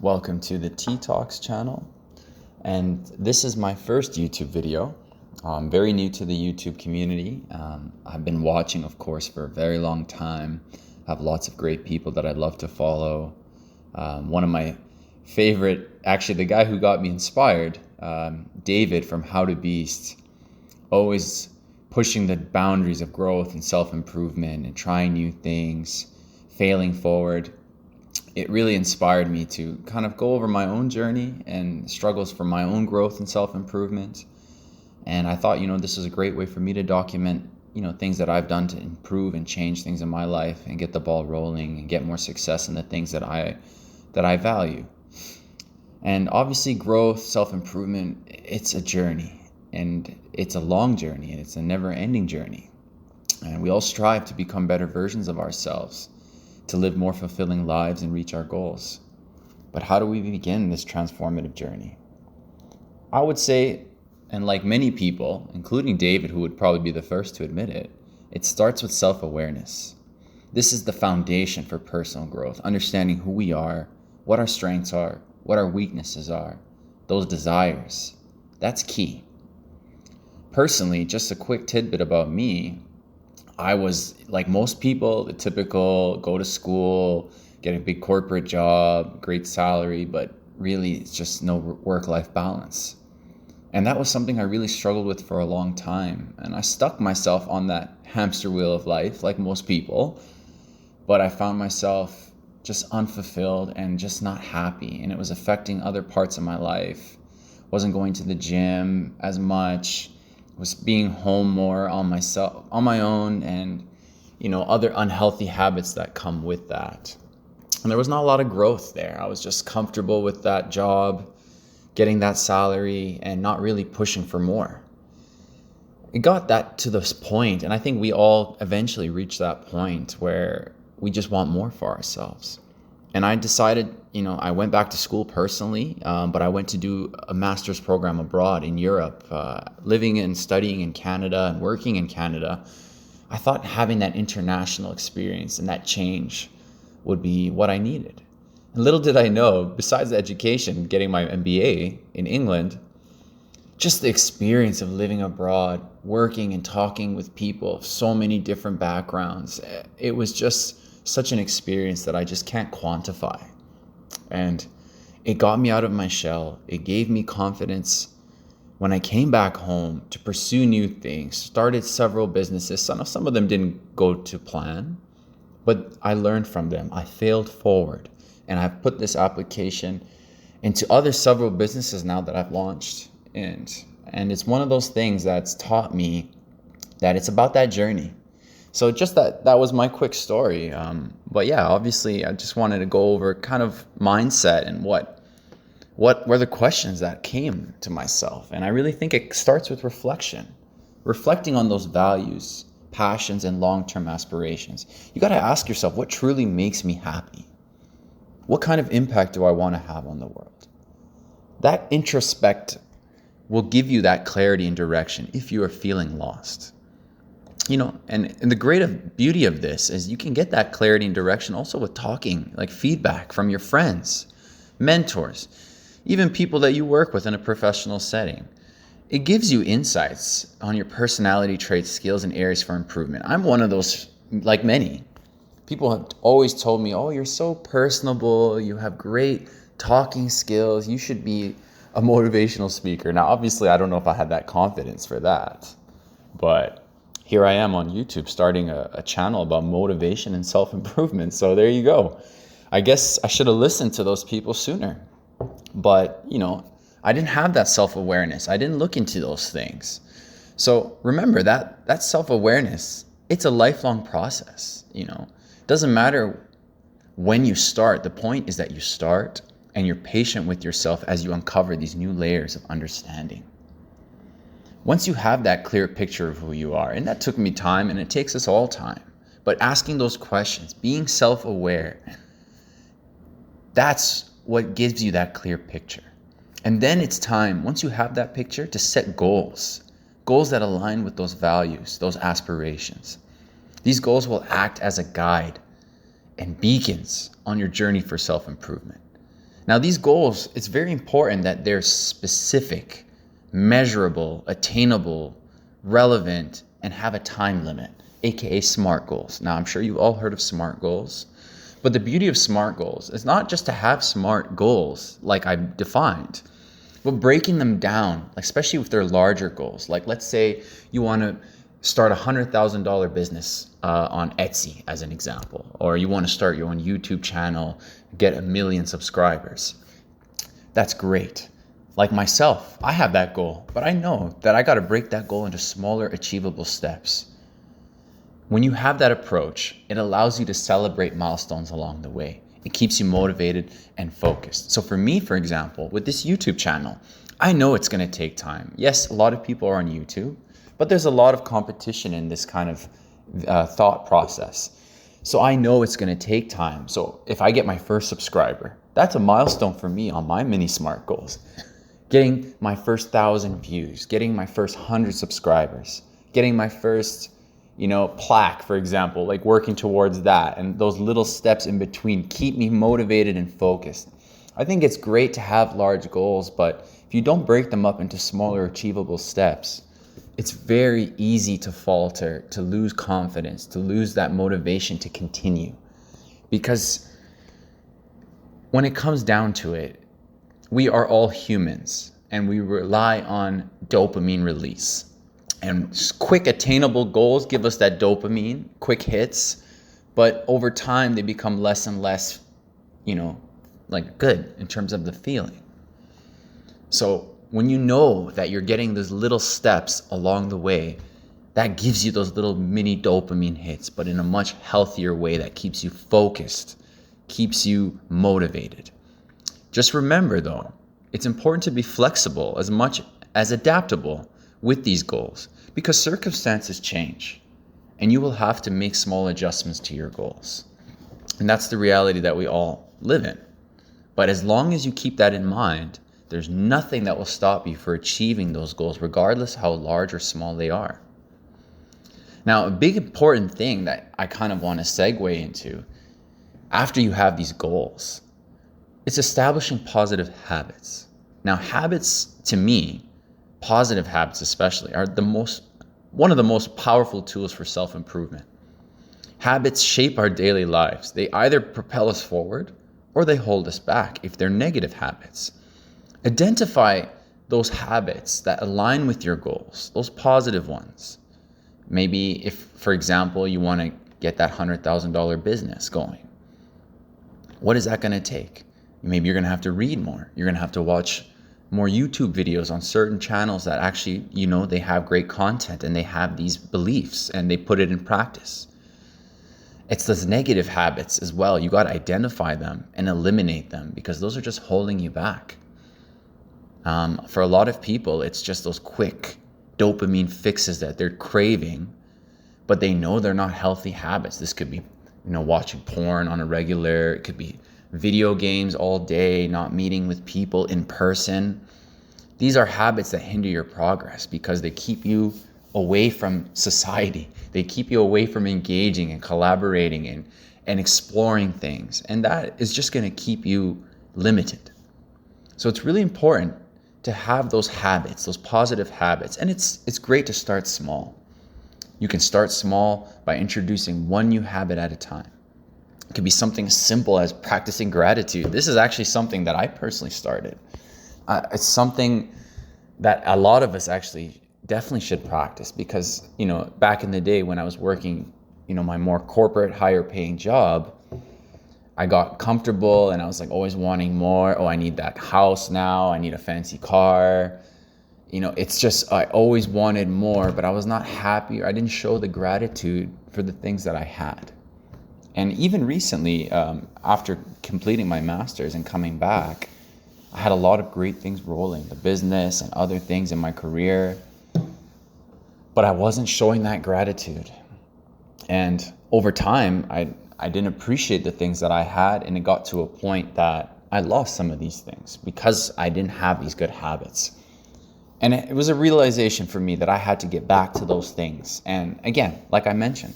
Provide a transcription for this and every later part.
Welcome to the Tea Talks channel, and this is my first YouTube video. I'm very new to the YouTube community. I've been watching, of course, for a very long time. I have lots of great people that I'd love to follow. One of my favorite, actually the guy who got me inspired, David from How to Beast, always pushing the boundaries of growth and self-improvement and trying new things, failing forward. It really inspired me to kind of go over my own journey and struggles for my own growth and self-improvement. And I thought, this is a great way for me to document, things that I've done to improve and change things in my life and get the ball rolling and get more success in the things that I value. And obviously growth, self-improvement, it's a journey, and it's a long journey, and it's a never-ending journey. And we all strive to become better versions of ourselves, to live more fulfilling lives and reach our goals. But how do we begin this transformative journey? I would say, and like many people, including David, who would probably be the first to admit it, it starts with self-awareness. This is the foundation for personal growth, understanding who we are, what our strengths are, what our weaknesses are, those desires. That's key. Personally, just a quick tidbit about me, I was, like most people, the typical go to school, get a big corporate job, great salary, but really it's just no work-life balance. And that was something I really struggled with for a long time. And I stuck myself on that hamster wheel of life, like most people, but I found myself just unfulfilled and just not happy. And it was affecting other parts of my life. Wasn't going to the gym as much, was being home more on my own, and other unhealthy habits that come with that. And there was not a lot of growth there. I was just comfortable with that job, getting that salary, and not really pushing for more. It got that to this point, and I think we all eventually reach that point where we just want more for ourselves. And I decided, I went back to school personally, but I went to do a master's program abroad in Europe, living and studying in Canada and working in Canada. I thought having that international experience and that change would be what I needed. And little did I know, besides the education, getting my MBA in England, just the experience of living abroad, working and talking with people of so many different backgrounds, it was just such an experience that I just can't quantify. And it got me out of my shell. It gave me confidence when I came back home to pursue new things, started several businesses. Some of them didn't go to plan, but I learned from them. I failed forward, and I've put this application into several businesses now that I've launched. And it's one of those things that's taught me that it's about that journey. So just that was my quick story. But yeah, obviously I just wanted to go over kind of mindset and what were the questions that came to myself. And I really think it starts with reflecting on those values, passions, and long-term aspirations. You got to ask yourself, what truly makes me happy? What kind of impact do I want to have on the world? That introspect will give you that clarity and direction if you are feeling lost. And the great beauty of this is you can get that clarity and direction also with talking, like feedback from your friends, mentors, even people that you work with in a professional setting. It gives you insights on your personality traits, skills, and areas for improvement. I'm one of those, like many. People have always told me, oh, you're so personable, you have great talking skills, you should be a motivational speaker. Now, obviously, I don't know if I had that confidence for that, but here I am on YouTube starting a channel about motivation and self-improvement. So there you go. I guess I should have listened to those people sooner. But, I didn't have that self-awareness. I didn't look into those things. So remember that self-awareness, it's a lifelong process. It doesn't matter when you start. The point is that you start and you're patient with yourself as you uncover these new layers of understanding. Once you have that clear picture of who you are, and that took me time, and it takes us all time, but asking those questions, being self-aware, that's what gives you that clear picture. And then it's time, once you have that picture, to set goals that align with those values, those aspirations. These goals will act as a guide and beacons on your journey for self-improvement. Now, these goals, it's very important that they're specific, measurable, attainable, relevant, and have a time limit, aka SMART goals. Now, I'm sure you've all heard of SMART goals, but the beauty of SMART goals is not just to have SMART goals like I defined, but breaking them down, especially if they're larger goals. Like, let's say you want to start a $100,000 business on Etsy, as an example, or you want to start your own YouTube channel, get 1 million subscribers. That's great. Like myself, I have that goal, but I know that I got to break that goal into smaller, achievable steps. When you have that approach, it allows you to celebrate milestones along the way. It keeps you motivated and focused. So for me, for example, with this YouTube channel, I know it's going to take time. Yes, a lot of people are on YouTube, but there's a lot of competition in this kind of thought process. So I know it's going to take time. So if I get my first subscriber, that's a milestone for me on my mini SMART goals. Getting my first 1,000 views, getting my first 100 subscribers, getting my first, plaque, for example, like working towards that. And those little steps in between keep me motivated and focused. I think it's great to have large goals, but if you don't break them up into smaller, achievable steps, it's very easy to falter, to lose confidence, to lose that motivation to continue. Because when it comes down to it, we are all humans and we rely on dopamine release. And quick attainable goals give us that dopamine, quick hits, but over time they become less and less, good in terms of the feeling. So when you know that you're getting those little steps along the way, that gives you those little mini dopamine hits, but in a much healthier way that keeps you focused, keeps you motivated. Just remember though, it's important to be flexible as much as adaptable with these goals because circumstances change and you will have to make small adjustments to your goals. And that's the reality that we all live in. But as long as you keep that in mind, there's nothing that will stop you for achieving those goals, regardless how large or small they are. Now, a big important thing that I kind of want to segue into after you have these goals, it's establishing positive habits. Now, habits, to me, positive habits especially, are one of the most powerful tools for self-improvement. Habits shape our daily lives. They either propel us forward or they hold us back if they're negative habits. Identify those habits that align with your goals, those positive ones. Maybe if, for example, you want to get that $100,000 business going, what is that going to take? Maybe you're going to have to read more. You're going to have to watch more YouTube videos on certain channels that actually, they have great content and they have these beliefs and they put it in practice. It's those negative habits as well. You got to identify them and eliminate them because those are just holding you back. For a lot of people, it's just those quick dopamine fixes that they're craving, but they know they're not healthy habits. This could be, watching porn on a regular. It could be video games all day, not meeting with people in person. These are habits that hinder your progress because they keep you away from society. They keep you away from engaging and collaborating and exploring things. And that is just going to keep you limited. So it's really important to have those habits, those positive habits. And it's great to start small. You can start small by introducing one new habit at a time. It could be something as simple as practicing gratitude. This is actually something that I personally started. It's something that a lot of us actually definitely should practice because, back in the day when I was working, my more corporate, higher paying job, I got comfortable and I was like always wanting more. Oh, I need that house now. I need a fancy car. It's just, I always wanted more, but I was not happy or I didn't show the gratitude for the things that I had. And even recently, after completing my master's and coming back, I had a lot of great things rolling, the business and other things in my career, but I wasn't showing that gratitude. And over time, I didn't appreciate the things that I had, and it got to a point that I lost some of these things because I didn't have these good habits. And it was a realization for me that I had to get back to those things. And again, like I mentioned,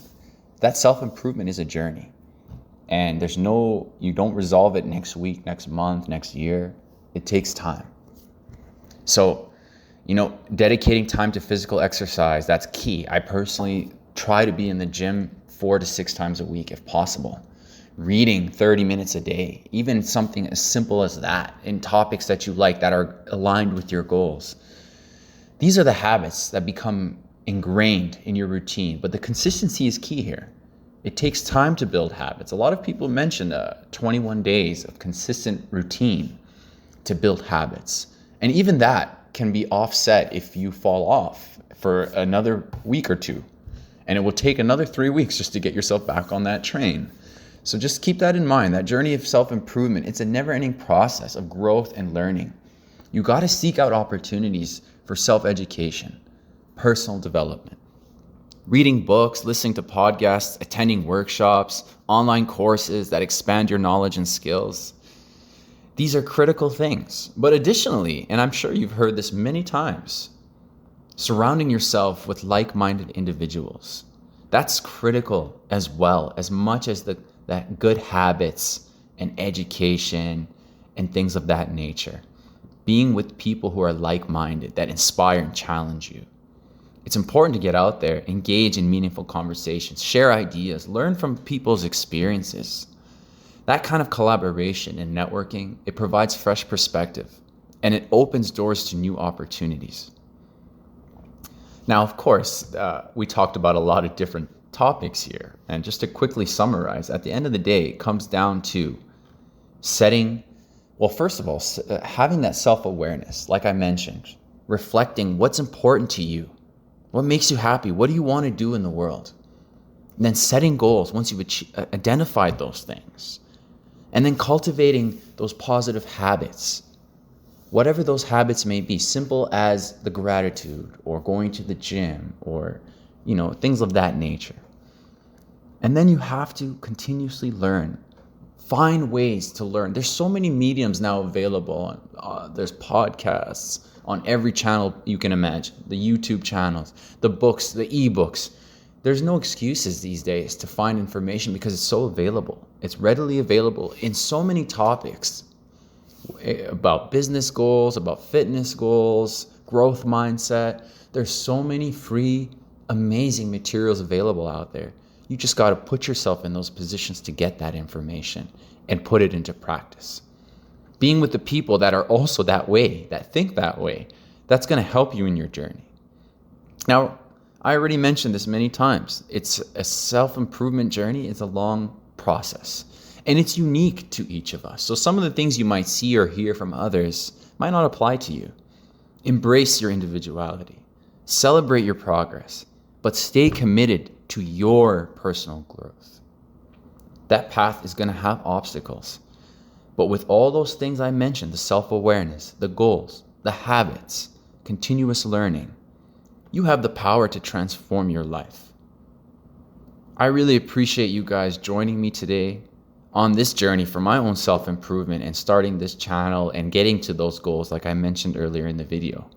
that self-improvement is a journey. and you don't resolve it next week, next month, next year. It takes time. So, dedicating time to physical exercise, that's key. I personally try to be in the gym 4 to 6 times a week if possible. Reading 30 minutes a day, even something as simple as that, in topics that you like that are aligned with your goals. These are the habits that become ingrained in your routine, but the consistency is key here. It takes time to build habits. A lot of people mention 21 days of consistent routine to build habits. And even that can be offset if you fall off for another week or two. And it will take another 3 weeks just to get yourself back on that train. So just keep that in mind. That journey of self-improvement, it's a never-ending process of growth and learning. You got to seek out opportunities for self-education, personal development. Reading books, listening to podcasts, attending workshops, online courses that expand your knowledge and skills. These are critical things. But additionally, and I'm sure you've heard this many times, surrounding yourself with like-minded individuals. That's critical as well, as much as that good habits and education and things of that nature. Being with people who are like-minded, that inspire and challenge you. It's important to get out there, engage in meaningful conversations, share ideas, learn from people's experiences. That kind of collaboration and networking, it provides fresh perspective and it opens doors to new opportunities. Now, of course, we talked about a lot of different topics here. And just to quickly summarize, at the end of the day, it comes down to first of all, having that self-awareness, like I mentioned, reflecting what's important to you, what makes you happy, what do you want to do in the world? And then setting goals once you've identified those things. And then cultivating those positive habits, whatever those habits may be, simple as the gratitude or going to the gym or, things of that nature. And then you have to continuously learn. Find ways to learn. There's so many mediums now available. There's podcasts on every channel you can imagine. The YouTube channels, the books, the ebooks. There's no excuses these days to find information because it's so available. It's readily available in so many topics about business goals, about fitness goals, growth mindset. There's so many free, amazing materials available out there. You just got to put yourself in those positions to get that information and put it into practice. Being with the people that are also that way, that think that way, that's going to help you in your journey. Now, I already mentioned this many times. It's a self-improvement journey. It's a long process. And it's unique to each of us. So some of the things you might see or hear from others might not apply to you. Embrace your individuality. Celebrate your progress. But stay committed to your personal growth. That path is going to have obstacles. But with all those things I mentioned, the self-awareness, the goals, the habits, continuous learning, you have the power to transform your life. I really appreciate you guys joining me today on this journey for my own self-improvement and starting this channel and getting to those goals like I mentioned earlier in the video.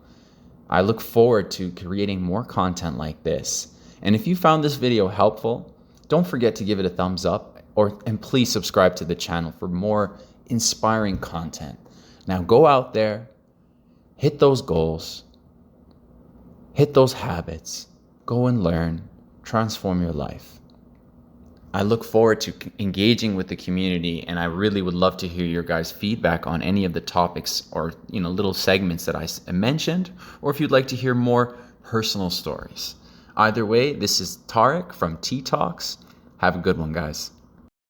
I look forward to creating more content like this. And if you found this video helpful, don't forget to give it a thumbs up and please subscribe to the channel for more inspiring content. Now go out there, hit those goals, hit those habits, go and learn, transform your life. I look forward to engaging with the community, and I really would love to hear your guys' feedback on any of the topics or little segments that I mentioned, or if you'd like to hear more personal stories. Either way, this is Tarek from T Talks. Have a good one, guys.